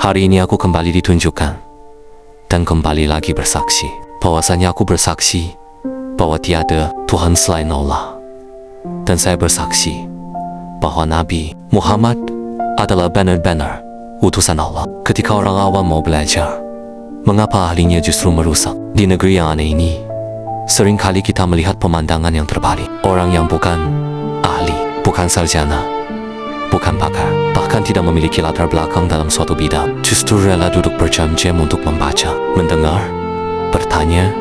Hari ini aku kembali ditunjukkan dan kembali lagi bersaksi. Bahwasanya aku bersaksi bahwa tiada Tuhan selain Allah. Dan saya bersaksi bahwa Nabi Muhammad adalah benar-benar utusan Allah. Ketika orang awam mau belajar, mengapa ahlinya justru merusak? Di negeri yang aneh ini, seringkali kita melihat pemandangan yang terbalik. Orang yang bukan ahli, bukan sarjana, bukan pakar, bahkan tidak memiliki latar belakang dalam suatu bidang, justru rela duduk berjam-jam untuk membaca, mendengar, bertanya,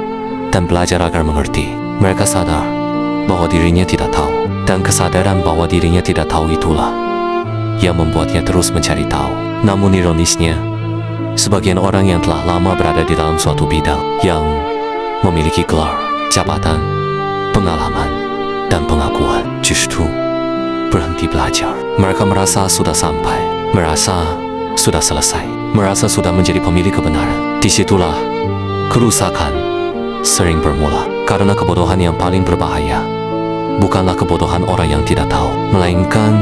dan belajar agar mengerti. Mereka sadar bahwa dirinya tidak tahu, dan kesadaran bahwa dirinya tidak tahu itulah yang membuatnya terus mencari tahu. Namun ironisnya, sebagian orang yang telah lama berada di dalam suatu bidang, yang memiliki gelar, jabatan, pengalaman, dan pengakuan, justru berhenti belajar. Mereka merasa sudah sampai, merasa sudah selesai, merasa sudah menjadi pemilik kebenaran. Disitulah kerusakan sering bermula. Karena kebodohan yang paling berbahaya bukanlah kebodohan orang yang tidak tahu, melainkan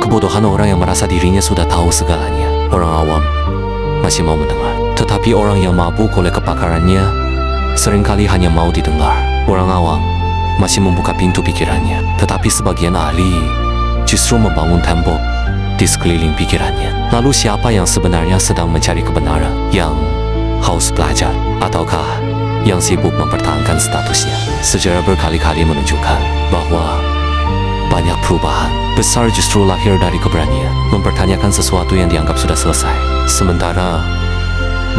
kebodohan orang yang merasa dirinya sudah tahu segalanya. Orang awam masih mau mendengar, tetapi orang yang mabuk oleh kepakarannya seringkali hanya mau didengar. Orang awam masih membuka pintu pikirannya, tetapi sebagian ahli justru membangun tembok di sekeliling pikirannya. Lalu siapa yang sebenarnya sedang mencari kebenaran? Yang haus belajar, ataukah yang sibuk mempertahankan statusnya? Sejarah berkali-kali menunjukkan bahwa banyak perubahan besar justru lahir dari keberanian mempertanyakan sesuatu yang dianggap sudah selesai. Sementara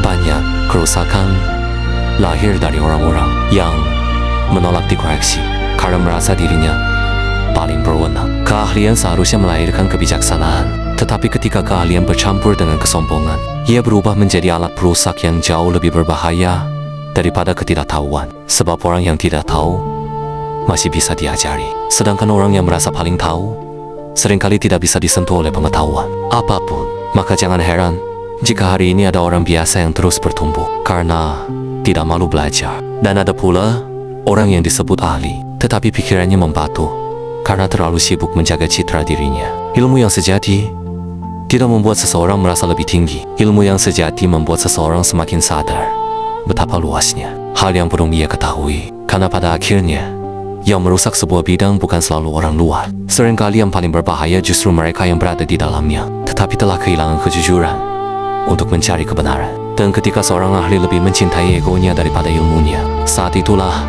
banyak kerusakan lahir dari orang-orang yang menolak dikoreksi karena merasa dirinya paling berwenang. Keahlian seharusnya melahirkan kebijaksanaan, tetapi ketika keahlian bercampur dengan kesombongan, ia berubah menjadi alat perusak yang jauh lebih berbahaya daripada ketidaktahuan. Sebab orang yang tidak tahu masih bisa diajari, sedangkan orang yang merasa paling tahu seringkali tidak bisa disentuh oleh pengetahuan apapun. Maka jangan heran jika hari ini ada orang biasa yang terus bertumbuh karena tidak malu belajar. Dan ada pula orang yang disebut ahli, tetapi pikirannya membatu karena terlalu sibuk menjaga citra dirinya. Ilmu yang sejati tidak membuat seseorang merasa lebih tinggi. Ilmu yang sejati membuat seseorang semakin sadar betapa luasnya hal yang belum ia ketahui. Karena pada akhirnya yang merusak sebuah bidang bukan selalu orang luar. Seringkali yang paling berbahaya justru mereka yang berada di dalamnya, tetapi telah kehilangan kejujuran untuk mencari kebenaran. Dan ketika seorang ahli lebih mencintai egonya daripada ilmunya, saat itulah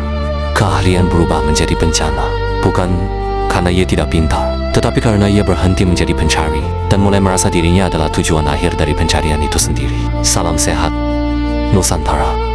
keahlian berubah menjadi bencana. Bukan karena ia tidak pintar, tetapi karena ia berhenti menjadi pencari dan mulai merasa dirinya adalah tujuan akhir dari pencarian itu sendiri. Salam sehat Nusantara.